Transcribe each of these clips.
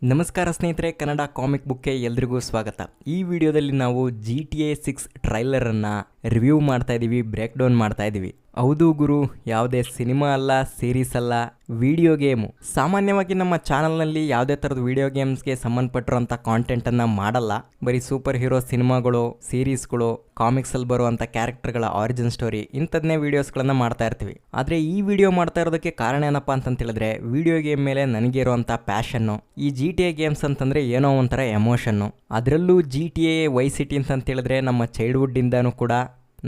ನಮಸ್ಕಾರ ಸ್ನೇಹಿತರೆ, ಕನ್ನಡ ಕಾಮಿಕ್ ಬುಕ್ಗೆ ಎಲ್ರಿಗೂ ಸ್ವಾಗತ. ಈ ವಿಡಿಯೋದಲ್ಲಿ ನಾವು GTA 6 ಟ್ರೈಲರನ್ನು ರಿವ್ಯೂ ಮಾಡ್ತಾ ಇದ್ದೀವಿ, ಬ್ರೇಕ್ ಡೌನ್ ಮಾಡ್ತಾ ಇದ್ದೀವಿ. ಹೌದು ಗುರು, ಯಾವುದೇ ಸಿನಿಮಾ ಅಲ್ಲ, ಸೀರೀಸ್ ಅಲ್ಲ, ವಿಡಿಯೋ ಗೇಮು. ಸಾಮಾನ್ಯವಾಗಿ ನಮ್ಮ ಚಾನಲ್ನಲ್ಲಿ ಯಾವುದೇ ಥರದ ವಿಡಿಯೋ ಗೇಮ್ಸ್ಗೆ ಸಂಬಂಧಪಟ್ಟಿರೋಂಥ ಕಾಂಟೆಂಟನ್ನು ಮಾಡಲ್ಲ. ಬರೀ ಸೂಪರ್ ಹೀರೋ ಸಿನಿಮಾಗಳು, ಸೀರೀಸ್ಗಳು, ಕಾಮಿಕ್ಸಲ್ಲಿ ಬರುವಂಥ ಕ್ಯಾರೆಕ್ಟರ್ಗಳ ಆರಿಜಿನ್ ಸ್ಟೋರಿ ಇಂಥದ್ನೇ ವೀಡಿಯೋಸ್ಗಳನ್ನು ಮಾಡ್ತಾ ಇರ್ತೀವಿ. ಆದರೆ ಈ ವಿಡಿಯೋ ಮಾಡ್ತಾ ಇರೋದಕ್ಕೆ ಕಾರಣ ಏನಪ್ಪ ಅಂತ ಹೇಳಿದ್ರೆ, ವಿಡಿಯೋ ಗೇಮ್ ಮೇಲೆ ನನಗೆ ಇರುವಂಥ ಪ್ಯಾಷನ್ನು. ಈ GTA ಗೇಮ್ಸ್ ಅಂತಂದರೆ ಏನೋ ಒಂಥರ ಎಮೋಷನ್ನು. ಅದರಲ್ಲೂ GTA ವೈ ಸಿಟಿ ಅಂತ ಹೇಳಿದ್ರೆ ನಮ್ಮ ಚೈಲ್ಡ್ಹುಡ್ಡಿಂದನೂ ಕೂಡ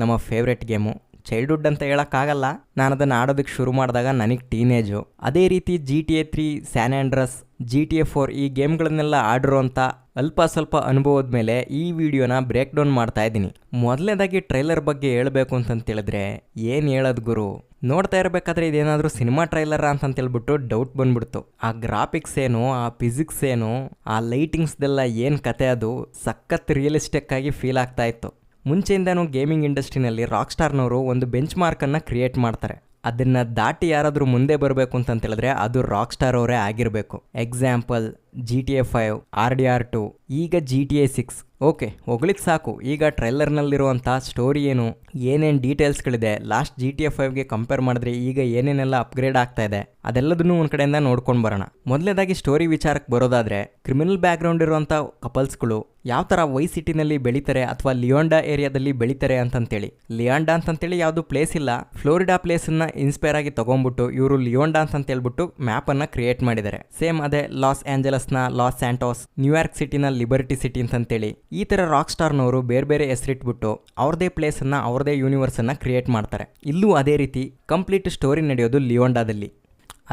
ನಮ್ಮ ಫೇವ್ರೆಟ್ ಗೇಮು. ಚೈಲ್ಡ್ಹುಡ್ ಅಂತ ಹೇಳೋಕ್ಕಾಗಲ್ಲ, ನಾನು ಅದನ್ನು ಆಡೋದಕ್ಕೆ ಶುರು ಮಾಡಿದಾಗ ನನಗೆ ಟೀನೇಜು. ಅದೇ ರೀತಿ GTA 3, ಸ್ಯಾನ್ ಆಂಡ್ರೆಸ್, GTA 4 ಈ ಗೇಮ್ಗಳನ್ನೆಲ್ಲ ಆಡಿರೋಂಥ ಅಲ್ಪ ಸ್ವಲ್ಪ ಅನುಭವದ ಮೇಲೆ ಈ ವಿಡಿಯೋನ ಬ್ರೇಕ್ ಡೌನ್ ಮಾಡ್ತಾ ಇದ್ದೀನಿ. ಮೊದಲನೇದಾಗಿ ಟ್ರೈಲರ್ ಬಗ್ಗೆ ಹೇಳಬೇಕು ಅಂತಂತೇಳಿದ್ರೆ ಏನು ಹೇಳೋದು ಗುರು, ನೋಡ್ತಾ ಇರಬೇಕಾದ್ರೆ ಇದೇನಾದರೂ ಸಿನಿಮಾ ಟ್ರೈಲರ ಅಂತಂತೇಳ್ಬಿಟ್ಟು ಡೌಟ್ ಬಂದ್ಬಿಡ್ತು. ಆ ಗ್ರಾಫಿಕ್ಸ್ ಏನು, ಆ ಫಿಸಿಕ್ಸ್ ಏನು, ಆ ಲೈಟಿಂಗ್ಸ್ದೆಲ್ಲ ಏನು ಕತೆ, ಅದು ಸಖತ್ ರಿಯಲಿಸ್ಟಿಕ್ ಆಗಿ ಫೀಲ್ ಆಗ್ತಾ ಇತ್ತು. ಮುಂಚೆಯಿಂದನೂ ಗೇಮಿಂಗ್ ಇಂಡಸ್ಟ್ರಿನಲ್ಲಿ ರಾಕ್ ಸ್ಟಾರ್ನವರು ಒಂದು ಬೆಂಚ್ ಮಾರ್ಕನ್ನು ಕ್ರಿಯೇಟ್ ಮಾಡ್ತಾರೆ. ಅದನ್ನು ದಾಟಿ ಯಾರಾದರೂ ಮುಂದೆ ಬರಬೇಕು ಅಂತಂತೇಳಿದ್ರೆ ಅದು ರಾಕ್ ಸ್ಟಾರ್ ಅವರೇ ಆಗಿರಬೇಕು. ಎಕ್ಸಾಂಪಲ್ GTA 5, RDR 2, ಈಗ GTA 6. ಓಕೆ, ಹೊಗಳಿದ್ ಸಾಕು. ಈಗ ಟ್ರೈಲರ್ನಲ್ಲಿರುವಂಥ ಸ್ಟೋರಿ ಏನು, ಏನೇನು ಡೀಟೇಲ್ಸ್ಗಳಿದೆ, ಲಾಸ್ಟ್ GTA 5ಗೆ ಕಂಪೇರ್ ಮಾಡಿದ್ರೆ ಈಗ ಏನೇನೆಲ್ಲ ಅಪ್ಗ್ರೇಡ್ ಆಗ್ತಾ ಇದೆ, ಅದೆಲ್ಲದನ್ನೂ ಒಂದು ಕಡೆಯಿಂದ ನೋಡ್ಕೊಂಡು ಬರೋಣ. ಮೊದಲನೇದಾಗಿ ಸ್ಟೋರಿ ವಿಚಾರಕ್ಕೆ ಬರೋದಾದರೆ, ಕ್ರಿಮಿನಲ್ ಬ್ಯಾಕ್ಗ್ರೌಂಡ್ ಇರುವಂಥ ಕಪಲ್ಸ್ಗಳು ಯಾವ ಥರ ವೈ ಸಿಟಿನಲ್ಲಿ ಬೆಳೀತಾರೆ ಅಥವಾ ಲಿಯೋಂಡಾ ಏರಿಯಾದಲ್ಲಿ ಬೆಳೀತಾರೆ ಅಂತಂತೇಳಿ. ಲಿಯೋಂಡಾ ಅಂತಂತೇಳಿ ಯಾವುದು ಪ್ಲೇಸ್ ಇಲ್ಲ, ಫ್ಲೋರಿಡಾ ಪ್ಲೇಸನ್ನು ಇನ್ಸ್ಪೈರ್ ಆಗಿ ತೊಗೊಂಡ್ಬಿಟ್ಟು ಇವರು ಲಿಯೋಂಡಾ ಅಂತಂತೇಳ್ಬಿಟ್ಟು ಮ್ಯಾಪನ್ನು ಕ್ರಿಯೇಟ್ ಮಾಡಿದ್ದಾರೆ. ಸೇಮ್ ಅದೇ ಲಾಸ್ ಆಂಜಲಸ್ನ ಲಾಸ್ ಸ್ಯಾಂಟೋಸ್, ನ್ಯೂಯಾರ್ಕ್ ಸಿಟಿನ ಲಿಬರ್ಟಿ ಸಿಟಿ ಅಂತಂತೇಳಿ ಈ ಥರ ರಾಕ್ ಸ್ಟಾರ್ನವರು ಬೇರೆ ಬೇರೆ ಹೆಸರಿಟ್ಬಿಟ್ಟು ಅವ್ರದೇ ಪ್ಲೇಸನ್ನು, ಅವ್ರದೇ ಯೂನಿವರ್ಸನ್ನು ಕ್ರಿಯೇಟ್ ಮಾಡ್ತಾರೆ. ಇಲ್ಲೂ ಅದೇ ರೀತಿ ಕಂಪ್ಲೀಟ್ ಸ್ಟೋರಿ ನಡೆಯೋದು ಲಿಯೋಂಡಾದಲ್ಲಿ.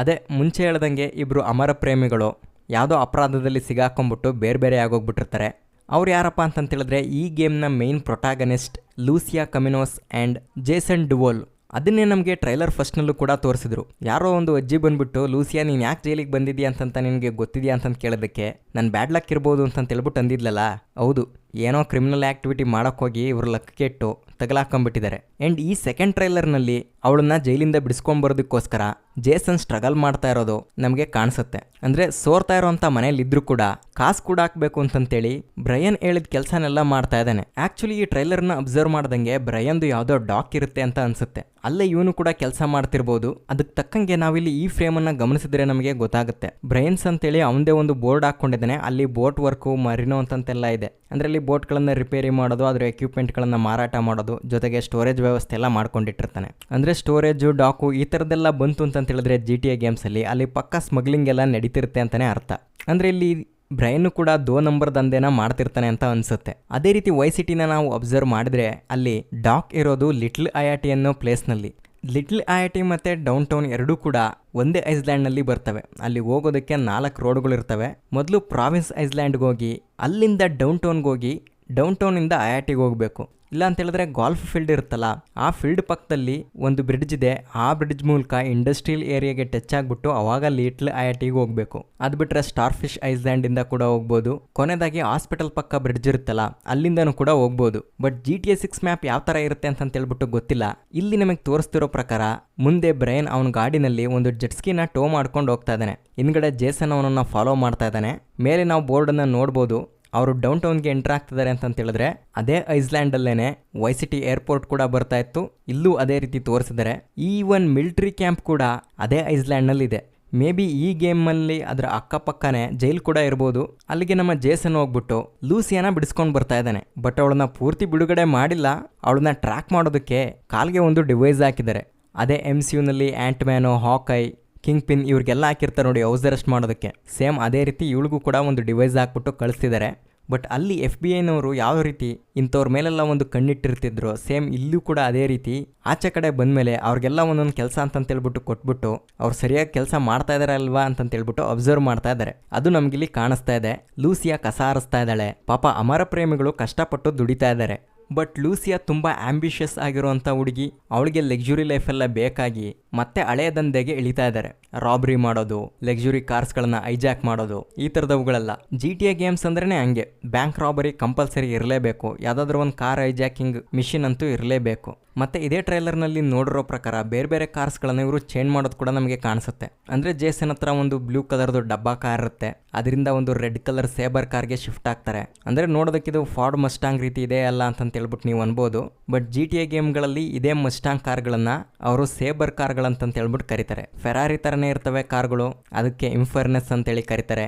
ಅದೇ ಮುಂಚೆ ಹೇಳ್ದಂಗೆ ಇಬ್ಬರು ಅಮರ ಪ್ರೇಮಿಗಳು ಯಾವುದೋ ಅಪರಾಧದಲ್ಲಿ ಸಿಗಾಕೊಂಡ್ಬಿಟ್ಟು ಬೇರೆ ಬೇರೆ ಆಗೋಗ್ಬಿಟ್ಟಿರ್ತಾರೆ. ಅವ್ರು ಯಾರಪ್ಪ ಅಂತಂತೇಳಿದ್ರೆ ಈ ಗೇಮ್ನ main protagonist Lucia Caminos and Jason Duval. ಅದನ್ನೇ ನಮಗೆ ಟ್ರೈಲರ್ ಫಸ್ಟ್ನಲ್ಲೂ ಕೂಡ ತೋರಿಸಿದ್ರು. ಯಾರೋ ಒಂದು ಅಜ್ಜಿ ಬಂದ್ಬಿಟ್ಟು, ಲೂಸಿಯಾ ನೀನು ಯಾಕೆ ಜೈಲಿಗೆ ಬಂದಿದ್ಯಾ ಅಂತಂತ ನಿನಗೆ ಗೊತ್ತಿದೆಯಾ ಅಂತಂತ ಕೇಳೋದಕ್ಕೆ, ನನ್ನ ಬ್ಯಾಡ್ ಲಕ್ ಇರ್ಬೋದು ಅಂತಂತೇಳ್ಬಿಟ್ಟು ಅಂದಿದ್ಲಲ್ಲ. ಹೌದು, ಏನೋ ಕ್ರಿಮಿನಲ್ ಆ್ಯಕ್ಟಿವಿಟಿ ಮಾಡೋಕ್ಕೋಗಿ ಇವ್ರ ಲಕ್ ಕೆಟ್ಟು ತಗಲಾಕೊಂಡ್ಬಿಟ್ಟಿದ್ದಾರೆ. ಆ್ಯಂಡ್ ಈ ಸೆಕೆಂಡ್ ಟ್ರೈಲರ್ನಲ್ಲಿ ಅವಳನ್ನ ಜೈಲಿಂದ ಬಿಡಿಸ್ಕೊಂಬರೋದಕ್ಕೋಸ್ಕರ ಜೇಸನ್ ಸ್ಟ್ರಗಲ್ ಮಾಡ್ತಾ ಇರೋದು ನಮಗೆ ಕಾಣಿಸುತ್ತೆ. ಅಂದರೆ ಸೋರ್ತಾ ಇರೋಂಥ ಮನೇಲಿದ್ರೂ ಕೂಡ ಕಾಸು ಕೂಡ ಹಾಕಬೇಕು ಅಂತಂತೇಳಿ ಬ್ರಯನ್ ಹೇಳಿದ ಕೆಲಸನೆಲ್ಲ ಮಾಡ್ತಾ ಇದ್ದಾನೆ. ಆ್ಯಕ್ಚುಲಿ ಈ ಟ್ರೈಲರ್ನ ಅಬ್ಸರ್ವ್ ಮಾಡ್ದಂಗೆ ಬ್ರಯನ್ದು ಯಾವುದೋ ಡಾಕ್ ಇರುತ್ತೆ ಅಂತ ಅನಿಸುತ್ತೆ. ಅಲ್ಲೇ ಇವನು ಕೂಡ ಕೆಲಸ ಮಾಡ್ತಿರ್ಬೋದು. ಅದಕ್ಕೆ ತಕ್ಕಂಗೆ ನಾವಿಲ್ಲಿ ಈ ಫ್ರೇಮನ್ನು ಗಮನಿಸಿದ್ರೆ ನಮಗೆ ಗೊತ್ತಾಗುತ್ತೆ. ಬ್ರಯನ್ಸ್ ಅಂತೇಳಿ ಅವನದೇ ಒಂದು ಬೋರ್ಡ್ ಹಾಕ್ಕೊಂಡಿದ್ದಾನೆ. ಅಲ್ಲಿ ಬೋಟ್ ವರ್ಕು, ಮರಿನೋ ಅಂತಂತೆಲ್ಲ ಇದೆ. ಅಂದರೆ ಅಲ್ಲಿ ಬೋಟ್ಗಳನ್ನು ರಿಪೇರಿ ಮಾಡೋದು, ಅದರ ಎಕ್ವಿಪ್ಮೆಂಟ್ಗಳನ್ನು ಮಾರಾಟ ಮಾಡೋದು, ಜೊತೆಗೆ ಸ್ಟೋರೇಜ್ ವ್ಯವಸ್ಥೆ ಎಲ್ಲ ಮಾಡ್ಕೊಂಡಿಟ್ಟಿರ್ತಾನೆ. ಅಂದರೆ ಸ್ಟೋರೇಜು, ಡಾಕು ಈ ಥರದ್ದೆಲ್ಲ ಬಂತು ಅಂತ ಹೇಳಿದ್ರೆ GTA ಗೇಮ್ಸಲ್ಲಿ ಅಲ್ಲಿ ಪಕ್ಕ ಸ್ಮಗ್ಲಿಂಗ್ ಎಲ್ಲ ನಡೀತಿರುತ್ತೆ ಅಂತಲೇ ಅರ್ಥ. ಅಂದರೆ ಇಲ್ಲಿ ಬ್ರೈನು ಕೂಡ ದೋ ನಂಬರ್ ದಂಧೆನ ಮಾಡ್ತಿರ್ತಾನೆ ಅಂತ ಅನಿಸುತ್ತೆ. ಅದೇ ರೀತಿ ವೈ ಸಿಟಿನ ನಾವು ಅಬ್ಸರ್ವ್ ಮಾಡಿದ್ರೆ ಅಲ್ಲಿ ಡಾಕ್ ಇರೋದು ಲಿಟ್ಲ್ ಐಐಟಿ ಅನ್ನೋ ಪ್ಲೇಸ್ನಲ್ಲಿ. ಲಿಟ್ಲ್ ಐಐಟಿ ಮತ್ತು ಡೌನ್ ಟೌನ್ ಎರಡೂ ಕೂಡ ಒಂದೇ ಐಸ್ಲ್ಯಾಂಡ್ನಲ್ಲಿ ಬರ್ತವೆ. ಅಲ್ಲಿ ಹೋಗೋದಕ್ಕೆ 4 ರೋಡ್ಗಳಿರ್ತವೆ. ಮೊದಲು ಪ್ರಾವಿನ್ಸ್ ಐಸ್ಲ್ಯಾಂಡ್ಗೆ ಹೋಗಿ ಅಲ್ಲಿಂದ ಡೌನ್ ಟೌನ್ಗೆ ಹೋಗಿ ಡೌನ್ ಟೌನಿಂದ ಐಐಟಿಗೆ ಹೋಗಬೇಕು. ಇಲ್ಲ ಅಂತ ಹೇಳಿದ್ರೆ ಗಾಲ್ಫ್ ಫೀಲ್ಡ್ ಇರುತ್ತಲ್ಲ, ಆ ಫೀಲ್ಡ್ ಪಕ್ಕದಲ್ಲಿ ಒಂದು ಬ್ರಿಡ್ಜ್ ಇದೆ. ಆ ಬ್ರಿಡ್ಜ್ ಮೂಲಕ ಇಂಡಸ್ಟ್ರಿಯಲ್ ಏರಿಯಾಗೆ ಟಚ್ ಆಗಿಬಿಟ್ಟು ಅವಾಗ ಲಿಟ್ಲ್ ಐಐಟಿಗೆ ಹೋಗಬೇಕು. ಅದು ಬಿಟ್ಟರೆ ಸ್ಟಾರ್ ಫಿಶ್ ಐಸ್ಲ್ಯಾಂಡಿಂದ ಕೂಡ ಹೋಗ್ಬೋದು. ಕೊನೆಯದಾಗಿ ಹಾಸ್ಪಿಟಲ್ ಪಕ್ಕ ಬ್ರಿಡ್ಜ್ ಇರುತ್ತಲ್ಲ, ಅಲ್ಲಿಂದನೂ ಕೂಡ ಹೋಗ್ಬೋದು. ಬಟ್ GTA 6 ಮ್ಯಾಪ್ ಯಾವ ಥರ ಇರುತ್ತೆ ಅಂತೇಳ್ಬಿಟ್ಟು ಗೊತ್ತಿಲ್ಲ. ಇಲ್ಲಿ ನಮಗೆ ತೋರಿಸ್ತಿರೋ ಪ್ರಕಾರ ಮುಂದೆ ಬ್ರೈನ್ ಅವನ ಗಾಡಿನಲ್ಲಿ ಒಂದು ಜೆಟ್ಸ್ಕಿನ ಟೋ ಮಾಡ್ಕೊಂಡು ಹೋಗ್ತಾ ಇದ್ದಾನೆ. ಹಿಂದ್ಗಡೆ ಜೇಸನ್ ಅವನನ್ನು ಫಾಲೋ ಮಾಡ್ತಾ ಇದ್ದಾನೆ. ಮೇಲೆ ನಾವು ಬೋರ್ಡನ್ನು ನೋಡ್ಬೋದು. ಅವರು ಡೌನ್ ಟೌನ್ಗೆ ಎಂಟ್ರ್ ಆಗ್ತಿದ್ದಾರೆ ಅಂತಂತೇಳಿದ್ರೆ ಅದೇ ಐಸ್ಲ್ಯಾಂಡಲ್ಲೇನೆ ವೈ ಸಿಟಿ ಏರ್ಪೋರ್ಟ್ ಕೂಡ ಬರ್ತಾ ಇತ್ತು. ಇಲ್ಲೂ ಅದೇ ರೀತಿ ತೋರಿಸಿದ್ದಾರೆ. ಈ ಒಂದು ಮಿಲಿಟರಿ ಕ್ಯಾಂಪ್ ಕೂಡ ಅದೇ ಐಸ್ಲ್ಯಾಂಡ್ನಲ್ಲಿದೆ. ಮೇ ಬಿ ಈ ಗೇಮಲ್ಲಿ ಅದರ ಅಕ್ಕಪಕ್ಕನೇ ಜೈಲ್ ಕೂಡ ಇರ್ಬೋದು. ಅಲ್ಲಿಗೆ ನಮ್ಮ ಜೇಸನ್ ಹೋಗ್ಬಿಟ್ಟು ಲೂಸಿಯಾನ ಬಿಡಿಸ್ಕೊಂಡು ಬರ್ತಾ ಇದ್ದಾನೆ. ಬಟ್ ಅವಳನ್ನ ಪೂರ್ತಿ ಬಿಡುಗಡೆ ಮಾಡಿಲ್ಲ. ಅವಳನ್ನ ಟ್ರ್ಯಾಕ್ ಮಾಡೋದಕ್ಕೆ ಕಾಲ್ಗೆ ಒಂದು ಡಿವೈಸ್ ಹಾಕಿದ್ದಾರೆ. ಅದೇ MCUನಲ್ಲಿ ಆ್ಯಂಟ್ ಮ್ಯಾನು, ಹಾಕೈ, ಕಿಂಗ್ ಪಿನ್ ಇವ್ರಿಗೆಲ್ಲ ಹಾಕಿರ್ತಾರೆ ನೋಡಿ ಹೌಸ್ ಅರೆಸ್ಟ್ ಮಾಡೋದಕ್ಕೆ. ಸೇಮ್ ಅದೇ ರೀತಿ ಇವಳಿಗೂ ಕೂಡ ಒಂದು ಡಿವೈಸ್ ಹಾಕ್ಬಿಟ್ಟು ಕಳಿಸ್ತಿದ್ದಾರೆ. ಬಟ್ ಅಲ್ಲಿ FBI ಯಾವ ರೀತಿ ಇಂಥವ್ರ ಮೇಲೆಲ್ಲ ಒಂದು ಕಣ್ಣಿಟ್ಟಿರ್ತಿದ್ರು, ಸೇಮ್ ಇಲ್ಲೂ ಕೂಡ ಅದೇ ರೀತಿ ಆಚೆ ಕಡೆ ಬಂದಮೇಲೆ ಅವ್ರಿಗೆಲ್ಲ ಒಂದೊಂದು ಕೆಲಸ ಅಂತಂತೇಳ್ಬಿಟ್ಟು ಕೊಟ್ಬಿಟ್ಟು ಅವ್ರು ಸರಿಯಾಗಿ ಕೆಲಸ ಮಾಡ್ತಾ ಇದ್ದಾರೆ ಅಲ್ವಾ ಅಂತಂತೇಳ್ಬಿಟ್ಟು ಅಬ್ಸರ್ವ್ ಮಾಡ್ತಾ ಇದ್ದಾರೆ. ಅದು ನಮಗಿಲ್ಲಿ ಕಾಣಿಸ್ತಾ ಇದೆ. ಲೂಸಿಯಾ ಕಸ ಹಾರಿಸ್ತಾ ಇದ್ದಾಳೆ. ಪಾಪ ಅಮರ ಪ್ರೇಮಿಗಳು ಕಷ್ಟಪಟ್ಟು ದುಡಿತಾ ಇದ್ದಾರೆ. ಬಟ್ ಲೂಸಿಯಾ ತುಂಬ ಆಂಬಿಷಿಯಸ್ ಆಗಿರುವಂಥ ಹುಡುಗಿ. ಅವಳಿಗೆ ಲಕ್ಸುರಿ ಲೈಫೆಲ್ಲ ಬೇಕಾಗಿ ಮತ್ತೆ ಹಳೆಯ ದಂಧೆಗೆ ಇಳಿತಾ ಇದ್ದಾರೆ. ರಾಬ್ರಿ ಮಾಡೋದು, ಲಕ್ಸುರಿ ಕಾರ್ಸ್ಗಳನ್ನು ಐಜಾಕ್ ಮಾಡೋದು, ಈ ಥರದವುಗಳೆಲ್ಲ. GTA ಗೇಮ್ಸ್ ಅಂದ್ರೇ ಹಂಗೆ. ಬ್ಯಾಂಕ್ ರಾಬರಿ ಕಂಪಲ್ಸರಿ ಇರಲೇಬೇಕು. ಯಾವುದಾದ್ರೂ ಒಂದು ಕಾರ್ ಐಜಾಕಿಂಗ್ ಮಿಷಿನ್ ಅಂತೂ ಇರಲೇಬೇಕು. ಮತ್ತೆ ಇದೇ ಟ್ರೈಲರ್ನಲ್ಲಿ ನೋಡಿರೋ ಪ್ರಕಾರ ಬೇರೆ ಬೇರೆ ಕಾರ್ಸ್ಗಳನ್ನ ಇವರು ಚೇಂಜ್ ಮಾಡೋದು ಕೂಡ ನಮಗೆ ಕಾಣಿಸುತ್ತೆ. ಅಂದ್ರೆ ಜೇಸನ್ ಹತ್ರ ಒಂದು ಬ್ಲೂ ಕಲರ್ದು ಡಬ್ಬಾ ಕಾರ್ ಇರುತ್ತೆ, ಅದರಿಂದ ಒಂದು ರೆಡ್ ಕಲರ್ ಸೇಬರ್ ಕಾರ್ಗೆ ಶಿಫ್ಟ್ ಆಗ್ತಾರೆ. ಅಂದ್ರೆ ನೋಡೋದಕ್ಕೆ ಇದು ಫಾರ್ಡ್ ಮಸ್ಟಾಂಗ್ ರೀತಿ ಇದೆ ಅಲ್ಲ ಅಂತ ಹೇಳ್ಬಿಟ್ಟು ನೀವು ಅನ್ಬೋದು. ಬಟ್ GTA ಗೇಮ್ಗಳಲ್ಲಿ ಇದೇ ಮಸ್ಟಾಂಗ್ ಕಾರ್ಗಳನ್ನ ಅವರು ಸೇಬರ್ ಕಾರ್ಗಳಂತ ಹೇಳ್ಬಿಟ್ಟು ಕರೀತಾರೆ. ಫೆರಾರಿ ತರನೇ ಇರ್ತವೆ ಕಾರ್ಗಳು, ಅದಕ್ಕೆ ಇನ್ಫರ್ನೆಸ್ ಅಂತೇಳಿ ಕರೀತಾರೆ.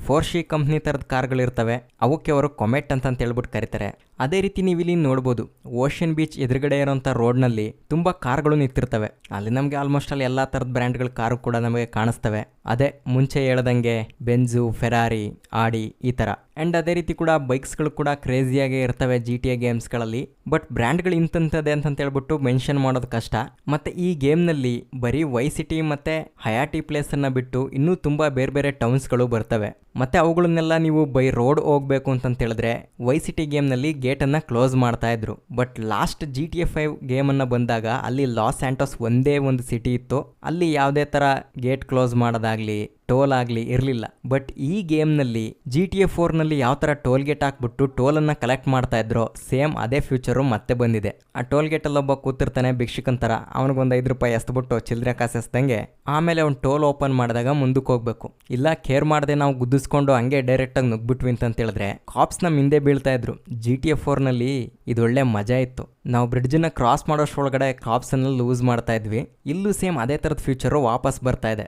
ಫೋರ್ಶಿ ಕಂಪ್ನಿ ತರದ ಕಾರ್ಗಳು ಇರ್ತವೆ, ಅವಕ್ಕೆ ಅವರು ಕೊಮೆಟ್ ಅಂತ ಹೇಳ್ಬಿಟ್ಟು ಕರೀತಾರೆ. ಅದೇ ರೀತಿ ನೀವು ಇಲ್ಲಿ ನೋಡ್ಬೋದು, ಓಷನ್ ಬೀಚ್ ಎದುರುಗಡೆ ಇರೋಂಥ ರೋಡ್ನಲ್ಲಿ ತುಂಬಾ ಕಾರ್ಗಳು ನಿಂತಿರ್ತವೆ. ಅಲ್ಲಿ ನಮಗೆ ಆಲ್ಮೋಸ್ಟ್ ಅಲ್ಲಿ ಎಲ್ಲಾ ತರದ ಬ್ರ್ಯಾಂಡ್ಗಳ ಕಾರು ಕೂಡ ನಮಗೆ ಕಾಣಿಸ್ತವೆ. ಅದೇ ಮುಂಚೆ ಹೇಳ್ದಂಗೆ ಬೆಂಜು, ಫೆರಾರಿ, ಆಡಿ ಈ ತರ. ಅಂಡ್ ಅದೇ ರೀತಿ ಕೂಡ ಬೈಕ್ಸ್ಗಳು ಕೂಡ ಕ್ರೇಜಿಯಾಗಿ ಇರ್ತವೆ GTA ಗೇಮ್ಸ್ಗಳಲ್ಲಿ. ಬಟ್ ಬ್ರ್ಯಾಂಡ್ಗಳು ಇಂಥದ್ದೇ ಅಂತ ಹೇಳ್ಬಿಟ್ಟು ಮೆನ್ಷನ್ ಮಾಡೋದು ಕಷ್ಟ. ಮತ್ತೆ ಈ ಗೇಮ್ನಲ್ಲಿ ಬರೀ ವೈ ಸಿಟಿ ಮತ್ತೆ ಹಯಾಟಿ ಪ್ಲೇಸ್ ಅನ್ನ ಬಿಟ್ಟು ಇನ್ನೂ ತುಂಬಾ ಬೇರೆ ಬೇರೆ ಟೌನ್ಸ್ಗಳು ಬರ್ತವೆ. ಮತ್ತೆ ಅವುಗಳನ್ನೆಲ್ಲ ನೀವು ಬೈ ರೋಡ್ ಹೋಗ್ಬೇಕು ಅಂತ ಹೇಳಿದ್ರೆ ವೈ ಸಿಟಿ ಗೇಮ್ನಲ್ಲಿ ಗೇಟ್ ಅನ್ನ ಕ್ಲೋಸ್ ಮಾಡ್ತಾ ಇದ್ರು. ಬಟ್ ಲಾಸ್ಟ್ GTA 5 ಗೇಮ್ ಅನ್ನ ಬಂದಾಗ ಅಲ್ಲಿ ಲಾಸ್ ಆಂಟೋಸ್ ಒಂದೇ ಒಂದು ಸಿಟಿ ಇತ್ತು, ಅಲ್ಲಿ ಯಾವುದೇ ತರ ಗೇಟ್ ಕ್ಲೋಸ್ ಮಾಡೋದಾಗ್ಲಿ ಟೋಲ್ ಆಗಲಿ ಇರಲಿಲ್ಲ. ಬಟ್ ಈ ಗೇಮ್ನಲ್ಲಿ GTA 4 ನಲ್ಲಿ ಯಾವ ಥರ ಟೋಲ್ ಗೇಟ್ ಹಾಕ್ಬಿಟ್ಟು ಟೋಲನ್ನು ಕಲೆಕ್ಟ್ ಮಾಡ್ತಾ ಇದ್ರೋ ಸೇಮ್ ಅದೇ ಫ್ಯೂಚರು ಮತ್ತೆ ಬಂದಿದೆ. ಆ ಟೋಲ್ ಗೇಟಲ್ಲಿ ಒಬ್ಬ ಕೂತಿರ್ತಾನೆ ಭಿಕ್ಷುಕನ್ ಥರ, ಅವನಿಗೊಂದು ₹5 ಎಸ್ಬಿಟ್ಟು ಚಿಲ್ಲರೆ ಕಾಸು ಎಸ್ದಂಗೆ ಆಮೇಲೆ ಅವ್ನು ಟೋಲ್ ಓಪನ್ ಮಾಡಿದಾಗ ಮುಂದಕ್ಕೆ ಹೋಗ್ಬೇಕು. ಇಲ್ಲ ಕೇರ್ ಮಾಡದೆ ನಾವು ಗುದ್ದಿಸ್ಕೊಂಡು ಹಂಗೆ ಡೈರೆಕ್ಟಾಗಿ ನುಗ್ಬಿಟ್ವಿ ಅಂತ ಹೇಳಿದ್ರೆ ಕಾಪ್ಸ್ ನಮ್ಮ ಹಿಂದೆ ಬೀಳ್ತಾ ಇದ್ರು. GTA 4 ನಲ್ಲಿ ಇದೊಳ್ಳೆ ಮಜಾ ಇತ್ತು. ನಾವು ಬ್ರಿಡ್ಜನ್ನ ಕ್ರಾಸ್ ಮಾಡೋಷ್ಟ್ರೊಳಗಡೆ ಕಾಪ್ಸನ್ನು ಲೂಸ್ ಮಾಡ್ತಾ ಇದ್ವಿ. ಇಲ್ಲೂ ಸೇಮ್ ಅದೇ ಥರದ ಫ್ಯೂಚರು ವಾಪಸ್ ಬರ್ತಾ ಇದೆ.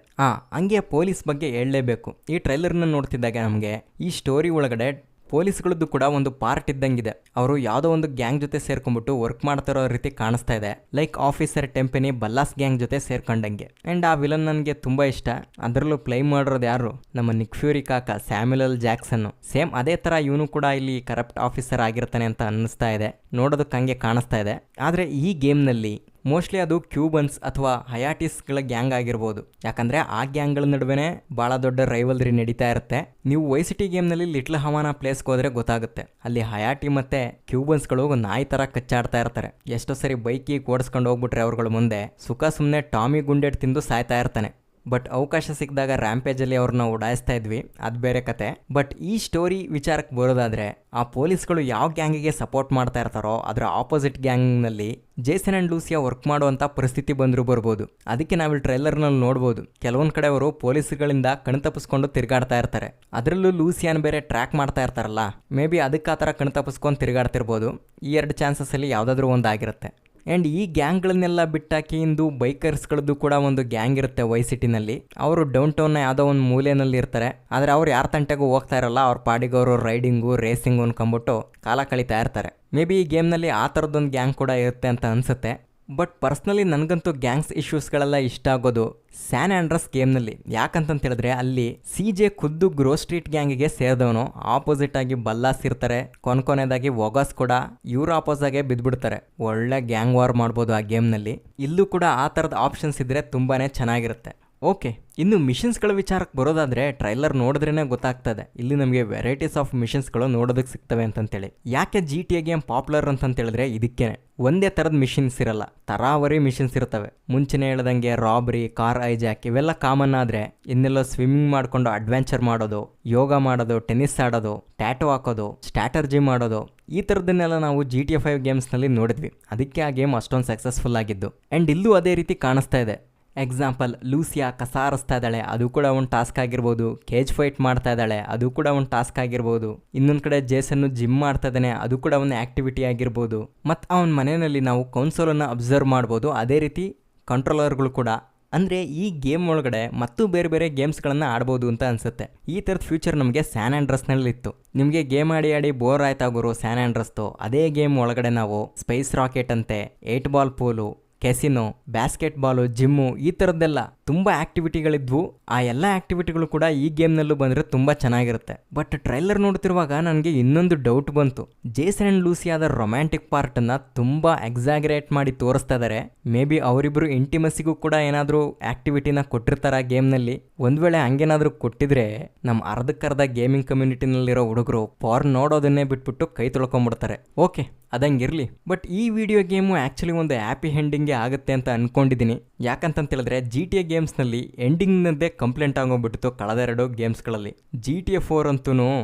ಹಂಗೆ ಪೊಲೀಸ್ ಬಗ್ಗೆ ಹೇಳಲೇಬೇಕು. ಈ ಟ್ರೈಲರ್ನ ನೋಡ್ತಿದ್ದಾಗ ನಮಗೆ ಈ ಸ್ಟೋರಿ ಒಳಗಡೆ ಪೊಲೀಸ್ಗಳದ್ದು ಕೂಡ ಒಂದು ಪಾರ್ಟ್ ಇದ್ದಂಗಿದೆ. ಅವರು ಯಾವುದೋ ಒಂದು ಗ್ಯಾಂಗ್ ಜೊತೆ ಸೇರ್ಕೊಂಡ್ಬಿಟ್ಟು ವರ್ಕ್ ಮಾಡ್ತಿರೋ ರೀತಿ ಕಾಣಿಸ್ತಾ ಇದೆ. ಲೈಕ್ ಆಫೀಸರ್ ಟೆಂಪನಿ ಬಲ್ಲಾಸ್ ಗ್ಯಾಂಗ್ ಜೊತೆ ಸೇರ್ಕೊಂಡಂಗೆ. ಅಂಡ್ ಆ ವಿಲನ್ ನನಗೆ ತುಂಬಾ ಇಷ್ಟ. ಅದರಲ್ಲೂ ಪ್ಲೇ ಮಾಡಿರೋದು ಯಾರು, ನಮ್ಮ ನಿಕ್ ಫ್ಯೂರಿ ಕಾಕ ಸ್ಯಾಮ್ಯುಯಲ್ ಜಾಕ್ಸನ್. ಸೇಮ್ ಅದೇ ತರ ಇವನು ಕೂಡ ಇಲ್ಲಿ ಕರಪ್ಟ್ ಆಫೀಸರ್ ಆಗಿರ್ತಾನೆ ಅಂತ ಅನ್ನಿಸ್ತಾ ಇದೆ. ನೋಡೋದಕ್ಕೆ ಹಂಗೆ ಕಾಣಿಸ್ತಾ ಇದೆ. ಆದ್ರೆ ಈ ಗೇಮ್ನಲ್ಲಿ ಮೋಸ್ಟ್ಲಿ ಅದು ಕ್ಯೂಬನ್ಸ್ ಅಥವಾ ಹಯಾಟಿಸ್ಗಳ ಗ್ಯಾಂಗ್ ಆಗಿರ್ಬೋದು. ಯಾಕಂದ್ರೆ ಆ ಗ್ಯಾಂಗ್ಗಳ ನಡುವೆನೆ ಬಹಳ ದೊಡ್ಡ ರೈವಲ್ರಿ ನಡೀತಾ ಇರುತ್ತೆ. ನೀವು ವೈ ಸಿಟಿ ಗೇಮ್ನಲ್ಲಿ ಲಿಟ್ಲ್ ಹವಾನಾ ಪ್ಲೇಸ್ಗೆ ಹೋದ್ರೆ ಗೊತ್ತಾಗುತ್ತೆ, ಅಲ್ಲಿ ಹಯಾಟಿ ಮತ್ತೆ ಕ್ಯೂಬನ್ಸ್ಗಳು ನಾಯಿ ತರ ಕಚ್ಚಾಡ್ತಾ ಇರ್ತಾರೆ. ಎಷ್ಟೋ ಸರಿ ಬೈಕಿಗೆ ಓಡಿಸ್ಕೊಂಡು ಹೋಗ್ಬಿಟ್ರೆ ಅವ್ರುಗಳ ಮುಂದೆ ಸುಖ ಸುಮ್ಮನೆ ಟಾಮಿ ಗುಂಡೆಡ್ ತಿಂದು ಸಾಯ್ತಾ ಇರ್ತಾನೆ. ಬಟ್ ಅವಕಾಶ ಸಿಕ್ಕಿದಾಗ ರ್ಯಾಂಪೇಜಲ್ಲಿ ಅವ್ರನ್ನ ಉಡಾಯಿಸ್ತಾ ಇದ್ವಿ, ಅದು ಬೇರೆ ಕತೆ. ಬಟ್ ಈ ಸ್ಟೋರಿ ವಿಚಾರಕ್ಕೆ ಬರೋದಾದ್ರೆ ಆ ಪೊಲೀಸ್ಗಳು ಯಾವ ಗ್ಯಾಂಗಿಗೆ ಸಪೋರ್ಟ್ ಮಾಡ್ತಾ ಇರ್ತಾರೋ ಅದರ ಆಪೋಸಿಟ್ ಗ್ಯಾಂಗ್ನಲ್ಲಿ ಜೇಸನ್ ಅಂಡ್ ಲೂಸಿಯಾ ವರ್ಕ್ ಮಾಡುವಂಥ ಪರಿಸ್ಥಿತಿ ಬಂದರೂ ಬರ್ಬೋದು. ಅದಕ್ಕೆ ನಾವಿಲ್ಲಿ ಟ್ರೈಲರ್ನಲ್ಲಿ ನೋಡ್ಬೋದು, ಕೆಲವೊಂದು ಕಡೆ ಅವರು ಪೊಲೀಸ್ಗಳಿಂದ ಕಣ್ತಪ್ಪಿಸ್ಕೊಂಡು ತಿರುಗಾಡ್ತಾ ಇರ್ತಾರೆ. ಅದರಲ್ಲೂ ಲೂಸಿಯಾನ್ ಬೇರೆ ಟ್ರ್ಯಾಕ್ ಮಾಡ್ತಾ ಇರ್ತಾರಲ್ಲ, ಮೇ ಬಿ ಅದಕ್ಕೆ ಆ ಥರ ಕಣ್ತಪ್ಪಿಸ್ಕೊಂಡು ತಿರುಗಾಡ್ತಿರ್ಬೋದು. ಈ 2 ಚಾನ್ಸಸ್ಸಲ್ಲಿ ಯಾವುದಾದ್ರೂ ಒಂದು ಆಗಿರುತ್ತೆ. ಆ್ಯಂಡ್ ಈ ಗ್ಯಾಂಗ್ಗಳನ್ನೆಲ್ಲ ಬಿಟ್ಟಾಕಿ ಇಂದು ಬೈಕರ್ಸ್ಗಳದ್ದು ಕೂಡ ಒಂದು ಗ್ಯಾಂಗ್ ಇರುತ್ತೆ ವೈ ಸಿಟಿನಲ್ಲಿ. ಅವರು ಡೌನ್ ಟೌನ್ನ ಯಾವುದೋ ಒಂದು ಮೂಲೆಯಲ್ಲಿ ಇರ್ತಾರೆ. ಆದರೆ ಅವ್ರು ಯಾರ ತಂಟೆಗೂ ಹೋಗ್ತಾ ಇರಲ್ಲ, ಅವ್ರ ಪಾಡಿಗೆ ಅವರು ರೈಡಿಂಗು ರೇಸಿಂಗು ಅನ್ಕೊಂಬಿಟ್ಟು ಕಾಲ ಕಳೀತಾ ಇರ್ತಾರೆ. ಮೇ ಬಿ ಈ ಗೇಮ್ನಲ್ಲಿ ಆ ಥರದ್ದೊಂದು ಗ್ಯಾಂಗ್ ಕೂಡ ಇರುತ್ತೆ ಅಂತ ಅನಿಸುತ್ತೆ. ಬಟ್ ಪರ್ಸ್ನಲಿ ನನಗಂತೂ ಗ್ಯಾಂಗ್ಸ್ ಇಶ್ಯೂಸ್ಗಳೆಲ್ಲ ಇಷ್ಟ ಆಗೋದು ಸ್ಯಾನ್ ಆಂಡ್ರಸ್ ಗೇಮ್ನಲ್ಲಿ. ಯಾಕಂತ ಹೇಳಿದ್ರೆ ಅಲ್ಲಿ CJ ಖುದ್ದು ಗ್ರೋ ಸ್ಟ್ರೀಟ್ ಗ್ಯಾಂಗಿಗೆ ಸೇರಿದವನು. ಆಪೋಸಿಟ್ ಆಗಿ ಬಲ್ಲಾಸ್ ಇರ್ತಾರೆ, ಕೊನೆದಾಗಿ ವೊಗಾಸ್ ಕೂಡ ಇವ್ರ ಆಪೋಸ್ ಆಗಿ ಬಿದ್ದುಬಿಡ್ತಾರೆ. ಒಳ್ಳೆ ಗ್ಯಾಂಗ್ ವಾರ್ ಮಾಡ್ಬೋದು ಆ ಗೇಮ್ನಲ್ಲಿ. ಇಲ್ಲೂ ಕೂಡ ಆ ಥರದ ಆಪ್ಷನ್ಸ್ ಇದ್ರೆ ತುಂಬಾನೇ ಚೆನ್ನಾಗಿರುತ್ತೆ. ಓಕೆ, ಇನ್ನು ಮಿಷನ್ಸ್ಗಳ ವಿಚಾರಕ್ಕೆ ಬರೋದಾದ್ರೆ ಟ್ರೈಲರ್ ನೋಡಿದ್ರೇ ಗೊತ್ತಾಗ್ತದೆ ಇಲ್ಲಿ ನಮಗೆ ವೆರೈಟೀಸ್ ಆಫ್ ಮಿಷನ್ಸ್ಗಳು ನೋಡೋದಕ್ಕೆ ಸಿಗ್ತವೆ ಅಂತಂತೇಳಿ. ಯಾಕೆ GTA ಗೇಮ್ ಪಾಪ್ಯುಲರ್ ಅಂತಂತೇಳಿದ್ರೆ ಇದಕ್ಕೇನೆ. ಒಂದೇ ಥರದ ಮಿಷನ್ಸ್ ಇರಲ್ಲ, ತರಾವರಿ ಮಿಷನ್ಸ್ ಇರ್ತವೆ. ಮುಂಚೆನೇ ಹೇಳ್ದಂಗೆ ರಾಬರಿ, ಕಾರ್ ಐಜಾಕ್ ಇವೆಲ್ಲ ಕಾಮನ್. ಆದರೆ ಇನ್ನೆಲ್ಲೋ ಸ್ವಿಮ್ಮಿಂಗ್ ಮಾಡ್ಕೊಂಡು ಅಡ್ವೆಂಚರ್ ಮಾಡೋದು, ಯೋಗ ಮಾಡೋದು, ಟೆನ್ನಿಸ್ ಆಡೋದು, ಟ್ಯಾಟೋ ಹಾಕೋದು, ಸ್ಟ್ರಾಟರ್ಜಿ ಮಾಡೋದು, ಈ ಥರದನ್ನೆಲ್ಲ ನಾವು GTA 5 ಗೇಮ್ಸ್ನಲ್ಲಿ ನೋಡಿದ್ವಿ. ಅದಕ್ಕೆ ಆ ಗೇಮ್ ಅಷ್ಟೊಂದು ಸಕ್ಸಸ್ಫುಲ್ ಆಗಿದ್ದು. ಆ್ಯಂಡ್ ಇಲ್ಲೂ ಅದೇ ರೀತಿ ಕಾಣಿಸ್ತಾ ಇದೆ. ಎಕ್ಸಾಂಪಲ್, ಲೂಸಿಯಾ ಕಸ ಆರಿಸ್ತಾ ಇದ್ದಾಳೆ, ಅದು ಕೂಡ ಒಂದು ಟಾಸ್ಕ್ ಆಗಿರ್ಬೋದು. ಕೇಜ್ ಫೈಟ್ ಮಾಡ್ತಾ ಇದ್ದಾಳೆ, ಅದು ಕೂಡ ಒಂದು ಟಾಸ್ಕ್ ಆಗಿರ್ಬೋದು. ಇನ್ನೊಂದು ಕಡೆ ಜೇಸನ್ನು ಜಿಮ್ ಮಾಡ್ತಾ ಇದ್ದಾನೆ, ಅದು ಕೂಡ ಒಂದು ಆಕ್ಟಿವಿಟಿ ಆಗಿರ್ಬೋದು. ಮತ್ತು ಅವನ ಮನೆಯಲ್ಲಿ ನಾವು ಕೌನ್ಸೋಲನ್ನು ಅಬ್ಸರ್ವ್ ಮಾಡ್ಬೋದು. ಅದೇ ರೀತಿ ಕಂಟ್ರೋಲರ್ಗಳು ಕೂಡ. ಅಂದರೆ ಈ ಗೇಮ್ ಒಳಗಡೆ ಮತ್ತು ಬೇರೆ ಬೇರೆ ಗೇಮ್ಸ್ಗಳನ್ನು ಆಡ್ಬೋದು ಅಂತ ಅನಿಸುತ್ತೆ. ಈ ಥರದ ಫ್ಯೂಚರ್ ನಮಗೆ ಸ್ಯಾನ್ ಆಂಡ್ರಸ್ನಲ್ಲಿ ಇತ್ತು. ನಿಮಗೆ ಗೇಮ್ ಆಡಿ ಬೋರ್ ಆಯ್ತಾ ಗುರು ಸ್ಯಾನ್ ಆಂಡ್ರಸ್ತು, ಅದೇ ಗೇಮ್ ಒಳಗಡೆ ನಾವು ಸ್ಪೇಸ್ ರಾಕೆಟ್ ಅಂತೆ, 8 ball pool, casino, basketball, gym, ಈ ಥರದ್ದೆಲ್ಲ ತುಂಬ ಆಕ್ಟಿವಿಟಿಗಳಿದ್ವು. ಆ ಎಲ್ಲ ಆಕ್ಟಿವಿಟಿಗಳು ಕೂಡ ಈ ಗೇಮ್ನಲ್ಲೂ ಬಂದರೆ ತುಂಬ ಚೆನ್ನಾಗಿರುತ್ತೆ. ಬಟ್ ಟ್ರೈಲರ್ ನೋಡ್ತಿರುವಾಗ ನನಗೆ ಇನ್ನೊಂದು ಡೌಟ್ ಬಂತು. ಜೇಸನ್ ಅಂಡ್ ಲೂಸಿಯಾದ ರೊಮ್ಯಾಂಟಿಕ್ ಪಾರ್ಟನ್ನು ತುಂಬ ಎಕ್ಸಾಗ್ರೇಟ್ ಮಾಡಿ ತೋರಿಸ್ತಾ ಇದ್ದಾರೆ. ಮೇ ಬಿ ಅವರಿಬ್ಬರು ಇಂಟಿಮಸಿಗೂ ಕೂಡ ಏನಾದರೂ ಆಕ್ಟಿವಿಟಿನ ಕೊಟ್ಟಿರ್ತಾರ ಗೇಮ್ನಲ್ಲಿ. ಒಂದು ವೇಳೆ ಹಂಗೇನಾದರೂ ಕೊಟ್ಟಿದ್ರೆ ನಮ್ಮ ಅರ್ಧಕ್ಕರ್ಧ ಗೇಮಿಂಗ್ ಕಮ್ಯುನಿಟಿನಲ್ಲಿರೋ ಹುಡುಗರು ಪಾರ್ನ್ ನೋಡೋದನ್ನೇ ಬಿಟ್ಬಿಟ್ಟು ಕೈ ತೊಳ್ಕೊಂಬಿಡ್ತಾರೆ. ಓಕೆ, ಅದಂಗಿರಲಿ. ಬಟ್ ಈ ವಿಡಿಯೋ ಗೇಮು ಆ್ಯಕ್ಚುಲಿ ಒಂದು ಹ್ಯಾಪಿ ಎಂಡಿಂಗೇ ಆಗುತ್ತೆ ಅಂತ ಅಂದ್ಕೊಂಡಿದ್ದೀನಿ. ಯಾಕಂತ ಹೇಳಿದ್ರೆ GTA ಗೇಮ್ಸ್ನಲ್ಲಿ ಎಂಡಿಂಗ್ನದ್ದೇ ಕಂಪ್ಲೇಂಟ್ ಆಗೋಗ್ಬಿಟ್ಟಿತ್ತು ಕಳೆದ 2 ಗೇಮ್ಸ್ಗಳಲ್ಲಿ. GTA 4 ಅಂತೂ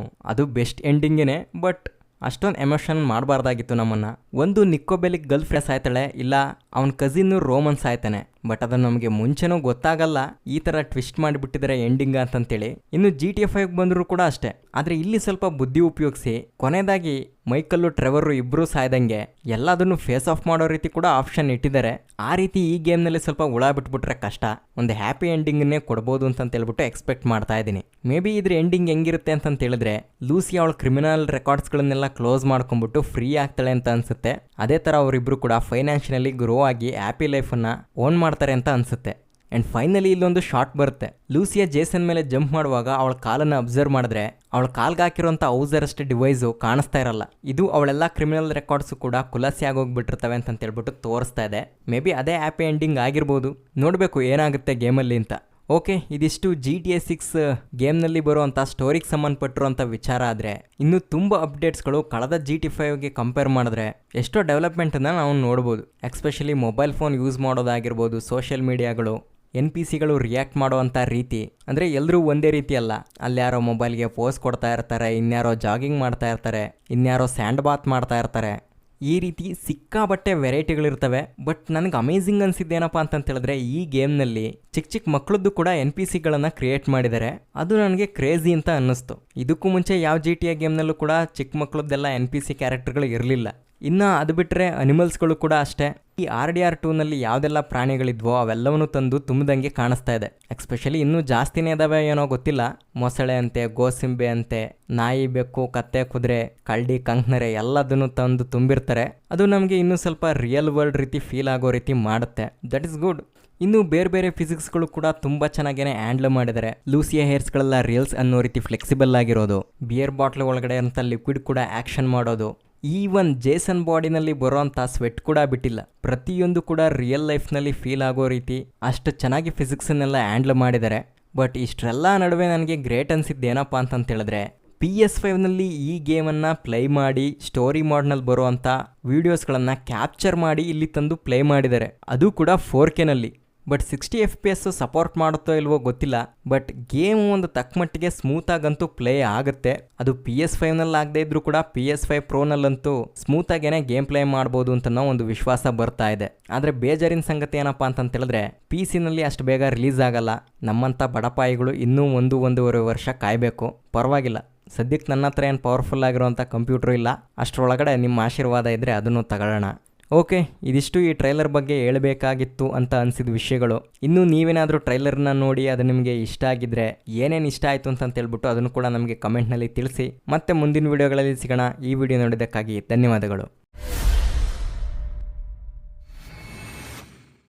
ಅದು ಬೆಸ್ಟ್ ಎಂಡಿಂಗೇನೆ. ಬಟ್ ಅಷ್ಟೊಂದು ಎಮೋಷನ್ ಮಾಡಬಾರ್ದಾಗಿತ್ತು ನಮ್ಮನ್ನು. ಒಂದು ನಿಕ್ಕೋ ಬೆಲಿಕ್ ಗರ್ಲ್ ಫ್ರೆಂಡ್ ಸಾಯ್ತಾಳೆ, ಇಲ್ಲ ಅವನ ಕಸಿನ್ ರೋಮನ್ ಸಾಯ್ತಾನೆ. ಬಟ್ ಅದು ನಮಗೆ ಮುಂಚೆನೂ ಗೊತ್ತಾಗಲ್ಲ ಈ ಥರ ಟ್ವಿಸ್ಟ್ ಮಾಡಿಬಿಟ್ಟಿದ್ದಾರೆ ಎಂಡಿಂಗ್ ಅಂತಂತೇಳಿ. ಇನ್ನು GTA 5 ಬಂದರೂ ಕೂಡ ಅಷ್ಟೇ. ಆದರೆ ಇಲ್ಲಿ ಸ್ವಲ್ಪ ಬುದ್ಧಿ ಉಪಯೋಗಿಸಿ ಕೊನೆಯದಾಗಿ ಮೈಕಲ್ಲು ಟ್ರೆವರು ಇಬ್ಬರೂ ಸಾಯ್ದಂಗೆ ಎಲ್ಲದನ್ನು ಫೇಸ್ ಆಫ್ ಮಾಡೋ ರೀತಿ ಕೂಡ ಆಪ್ಷನ್ ಇಟ್ಟಿದ್ದಾರೆ. ಆ ರೀತಿ ಈ ಗೇಮ್ನಲ್ಲಿ ಸ್ವಲ್ಪ ಹುಳ ಬಿಟ್ಬಿಟ್ರೆ ಕಷ್ಟ. ಒಂದು ಹ್ಯಾಪಿ ಎಂಡಿಂಗನ್ನೇ ಕೊಡ್ಬೋದು ಅಂತ ಹೇಳ್ಬಿಟ್ಟು ಎಕ್ಸ್ಪೆಕ್ಟ್ ಮಾಡ್ತಾ ಇದ್ದೀನಿ. ಮೇ ಬಿ ಇದ್ರ ಎಂಡಿಂಗ್ ಹೆಂಗಿರುತ್ತೆ ಅಂತ ಹೇಳಿದ್ರೆ ಲೂಸಿ ಅವಳ ಕ್ರಿಮಿನಲ್ ರೆಕಾರ್ಡ್ಸ್ಗಳನ್ನೆಲ್ಲ ಕ್ಲೋಸ್ ಮಾಡ್ಕೊಂಡ್ಬಿಟ್ಟು ಫ್ರೀ ಆಗ್ತಾಳೆ ಅಂತ ಅನ್ಸುತ್ತೆ. ಅದೇ ಥರ ಅವರಿಬ್ಬರು ಕೂಡ ಫೈನಾನ್ಷಿಯಲಿ ಗ್ರೋ ಆಗಿ ಹ್ಯಾಪಿ ಲೈಫನ್ನು ಓನ್ ಮಾಡ್ತಾರೆ ಅಂತ ಅನ್ಸುತ್ತೆ. ಆ್ಯಂಡ್ ಫೈನಲಿ ಇಲ್ಲೊಂದು ಶಾಟ್ ಬರುತ್ತೆ. ಲೂಸಿಯಾ ಜೇಸನ್ ಮೇಲೆ ಜಂಪ್ ಮಾಡುವಾಗ ಅವಳ ಕಾಲನ್ನು ಅಬ್ಸರ್ವ್ ಮಾಡಿದ್ರೆ ಅವಳ ಕಾಲ್ಗೆ ಹಾಕಿರೋಂಥ ಹೌಸ್ ಅರೆಸ್ಟ್ ಡಿವೈಸು ಕಾಣಿಸ್ತಾ ಇರಲ್ಲ. ಇದು ಅವಳೆಲ್ಲ ಕ್ರಿಮಿನಲ್ ರೆಕಾರ್ಡ್ಸು ಕೂಡ ಖುಲಾಸೆ ಆಗೋಗ್ಬಿಟ್ಟಿರ್ತವೆ ಅಂತ ಹೇಳ್ಬಿಟ್ಟು ತೋರಿಸ್ತಾ ಇದೆ. ಮೇ ಬಿ ಅದೇ ಹ್ಯಾಪಿ ಎಂಡಿಂಗ್ ಆಗಿರ್ಬೋದು. ನೋಡಬೇಕು ಏನಾಗುತ್ತೆ ಗೇಮಲ್ಲಿ ಅಂತ. ಓಕೆ, ಇದಿಷ್ಟು GTA 6 ಗೇಮ್ನಲ್ಲಿ ಬರುವಂಥ ಸ್ಟೋರಿಗೆ ಸಂಬಂಧಪಟ್ಟಿರುವಂಥ ವಿಚಾರ. ಆದರೆ ಇನ್ನೂ ತುಂಬ ಅಪ್ಡೇಟ್ಸ್ಗಳು ಕಳೆದ GTA 5ಗೆ ಕಂಪೇರ್ ಮಾಡಿದ್ರೆ ಎಷ್ಟೋ ಡೆವಲಪ್ಮೆಂಟನ್ನು ನಾವು ನೋಡ್ಬೋದು. ಎಕ್ಸ್ಪೆಷಲಿ ಮೊಬೈಲ್ ಫೋನ್ ಯೂಸ್ ಮಾಡೋದಾಗಿರ್ಬೋದು, ಸೋಷಿಯಲ್ ಮೀಡಿಯಾಗಳು, NPCಗಳು ರಿಯಾಕ್ಟ್ ಮಾಡೋವಂಥ ರೀತಿ. ಅಂದರೆ ಎಲ್ಲರೂ ಒಂದೇ ರೀತಿ ಅಲ್ಲ. ಅಲ್ಲಿ ಯಾರೋ ಮೊಬೈಲ್ಗೆ ಪೋಸ್ ಕೊಡ್ತಾ ಇರ್ತಾರೆ, ಇನ್ಯಾರೋ ಜಾಗಿಂಗ್ ಮಾಡ್ತಾ ಇರ್ತಾರೆ, ಇನ್ಯಾರೋ ಸ್ಯಾಂಡ್ ಬಾತ್ ಮಾಡ್ತಾ ಇರ್ತಾರೆ. ಈ ರೀತಿ ಸಿಕ್ಕಾಬಟ್ಟೆ ವೆರೈಟಿಗಳಿರ್ತವೆ. ಬಟ್ ನನಗೆ ಅಮೇಝಿಂಗ್ ಅನಿಸಿದ್ದೇನಪ್ಪ ಅಂತ ಹೇಳಿದ್ರೆ ಈ ಗೇಮ್ನಲ್ಲಿ ಚಿಕ್ಕ ಚಿಕ್ಕ ಮಕ್ಕಳದ್ದು ಕೂಡ NPCಗಳನ್ನು ಕ್ರಿಯೇಟ್ ಮಾಡಿದ್ದಾರೆ. ಅದು ನನಗೆ ಕ್ರೇಜಿ ಅಂತ ಅನ್ನಿಸ್ತು. ಇದಕ್ಕೂ ಮುಂಚೆ ಯಾವ GTA ಗೇಮ್ನಲ್ಲೂ ಕೂಡ ಚಿಕ್ಕ ಮಕ್ಕಳದ್ದೆಲ್ಲ NPC ಕ್ಯಾರೆಕ್ಟರ್ಗಳು ಇರಲಿಲ್ಲ. ಇನ್ನು ಅದು ಬಿಟ್ಟರೆ ಅನಿಮಲ್ಸ್ಗಳು ಕೂಡ ಅಷ್ಟೇ. ಈ RDR 2ನಲ್ಲಿ ಯಾವುದೆಲ್ಲ ಪ್ರಾಣಿಗಳಿದ್ವೋ ಅವೆಲ್ಲವನ್ನೂ ತಂದು ತುಂಬಿದಂಗೆ ಕಾಣಿಸ್ತಾ ಇದೆ. ಎಕ್ಸ್ಪೆಷಲಿ ಇನ್ನೂ ಜಾಸ್ತಿನೇ ಇದಾವೆ ಏನೋ ಗೊತ್ತಿಲ್ಲ. ಮೊಸಳೆ ಅಂತೆ, ಗೋಸಿಂಬೆ ಅಂತೆ, ನಾಯಿ, ಬೆಕ್ಕು, ಕತ್ತೆ, ಕುದುರೆ, ಕಳ್ಳಿ, ಕಂಕ್ನರೆ ಎಲ್ಲದನ್ನು ತಂದು ತುಂಬಿರ್ತಾರೆ. ಅದು ನಮಗೆ ಇನ್ನೂ ಸ್ವಲ್ಪ ರಿಯಲ್ ವರ್ಲ್ಡ್ ರೀತಿ ಫೀಲ್ ಆಗೋ ರೀತಿ ಮಾಡುತ್ತೆ. That is good. ಇನ್ನು ಬೇರೆ ಬೇರೆ ಫಿಸಿಕ್ಸ್ಗಳು ಕೂಡ ತುಂಬ ಚೆನ್ನಾಗೇನೆ ಹ್ಯಾಂಡಲ್ ಮಾಡಿದ್ದಾರೆ. ಲೂಸಿಯಾ ಹೇರ್ಸ್ಗಳೆಲ್ಲ ರಿಯಲ್ಸ್ ಅನ್ನೋ ರೀತಿ ಫ್ಲೆಕ್ಸಿಬಲ್ ಆಗಿರೋದು, ಬಿಯರ್ ಬಾಟ್ಲ್ ಒಳಗಡೆ ಅಂತ ಲಿಕ್ವಿಡ್ ಕೂಡ ಆ್ಯಕ್ಷನ್ ಮಾಡೋದು, ಈವನ್ ಜೇಸನ್ ಬಾಡಿನಲ್ಲಿ ಬರೋಂಥ ಸ್ವೆಟ್ ಕೂಡ ಬಿಟ್ಟಿಲ್ಲ. ಪ್ರತಿಯೊಂದು ಕೂಡ ರಿಯಲ್ ಲೈಫ್ನಲ್ಲಿ ಫೀಲ್ ಆಗೋ ರೀತಿ ಅಷ್ಟು ಚೆನ್ನಾಗಿ ಫಿಸಿಕ್ಸನ್ನೆಲ್ಲ ಹ್ಯಾಂಡಲ್ ಮಾಡಿದ್ದಾರೆ. ಬಟ್ ಇಷ್ಟೆಲ್ಲ ನಡುವೆ ನನಗೆ ಗ್ರೇಟ್ ಅನಿಸಿದ್ದೇನಪ್ಪ ಅಂತ ಹೇಳಿದ್ರೆ PS5ನಲ್ಲಿ ಈ ಗೇಮನ್ನು ಪ್ಲೇ ಮಾಡಿ ಸ್ಟೋರಿ ಮೋಡ್ನಲ್ಲಿ ಬರುವಂಥ ವೀಡಿಯೋಸ್ಗಳನ್ನು ಕ್ಯಾಪ್ಚರ್ ಮಾಡಿ ಇಲ್ಲಿ ತಂದು ಪ್ಲೇ ಮಾಡಿದ್ದಾರೆ. ಅದು ಕೂಡ 4Kನಲ್ಲಿ. ಬಟ್ 60 FPS ಸಪೋರ್ಟ್ ಮಾಡುತ್ತೋ ಇಲ್ವೋ ಗೊತ್ತಿಲ್ಲ. ಬಟ್ ಗೇಮು ಒಂದು ತಕ್ಕ ಮಟ್ಟಿಗೆ ಸ್ಮೂತಾಗಂತೂ ಪ್ಲೇ ಆಗುತ್ತೆ. ಅದು PS5ನಲ್ಲಿ ಆಗದೆ ಇದ್ರೂ ಕೂಡ PS5 ಪ್ರೋನಲ್ಲಂತೂ ಸ್ಮೂತಾಗೇನೆ ಗೇಮ್ ಪ್ಲೇ ಮಾಡ್ಬೋದು ಅಂತ ನಾವು ಒಂದು ವಿಶ್ವಾಸ ಬರ್ತಾ ಇದೆ. ಆದರೆ ಬೇಜಾರಿನ ಸಂಗತಿ ಏನಪ್ಪ ಅಂತ ಹೇಳಿದ್ರೆ PC-ನಲ್ಲಿ ಅಷ್ಟು ಬೇಗ ರಿಲೀಸ್ ಆಗಲ್ಲ. ನಮ್ಮಂಥ ಬಡಪಾಯಿಗಳು ಇನ್ನೂ 1-1.5 ವರ್ಷ ಕಾಯಬೇಕು. ಪರವಾಗಿಲ್ಲ, ಸದ್ಯಕ್ಕೆ ನನ್ನ ಹತ್ರ ಏನು ಪವರ್ಫುಲ್ ಆಗಿರೋಂಥ ಕಂಪ್ಯೂಟ್ರು ಇಲ್ಲ. ಅಷ್ಟರೊಳಗಡೆ ನಿಮ್ಮ ಆಶೀರ್ವಾದ ಇದ್ದರೆ ಅದನ್ನು ತಗೊಳ್ಳೋಣ. ಓಕೆ, ಇದಿಷ್ಟು ಈ ಟ್ರೈಲರ್ ಬಗ್ಗೆ ಹೇಳಬೇಕಾಗಿತ್ತು ಅಂತ ಅನಿಸಿದ ವಿಷಯಗಳು. ಇನ್ನೂ ನೀವೇನಾದರೂ ಟ್ರೈಲರ್ನ ನೋಡಿ ಅದು ನಿಮಗೆ ಇಷ್ಟ ಆಗಿದ್ದರೆ ಏನೇನು ಇಷ್ಟ ಆಯಿತು ಅಂತ ಹೇಳ್ಬಿಟ್ಟು ಅದನ್ನು ಕೂಡ ನಮಗೆ ಕಮೆಂಟ್ನಲ್ಲಿ ತಿಳಿಸಿ. ಮತ್ತೆ ಮುಂದಿನ ವಿಡಿಯೋಗಳಲ್ಲಿ ಸಿಗೋಣ. ಈ ವಿಡಿಯೋ ನೋಡಿದ್ದಕ್ಕಾಗಿ ಧನ್ಯವಾದಗಳು.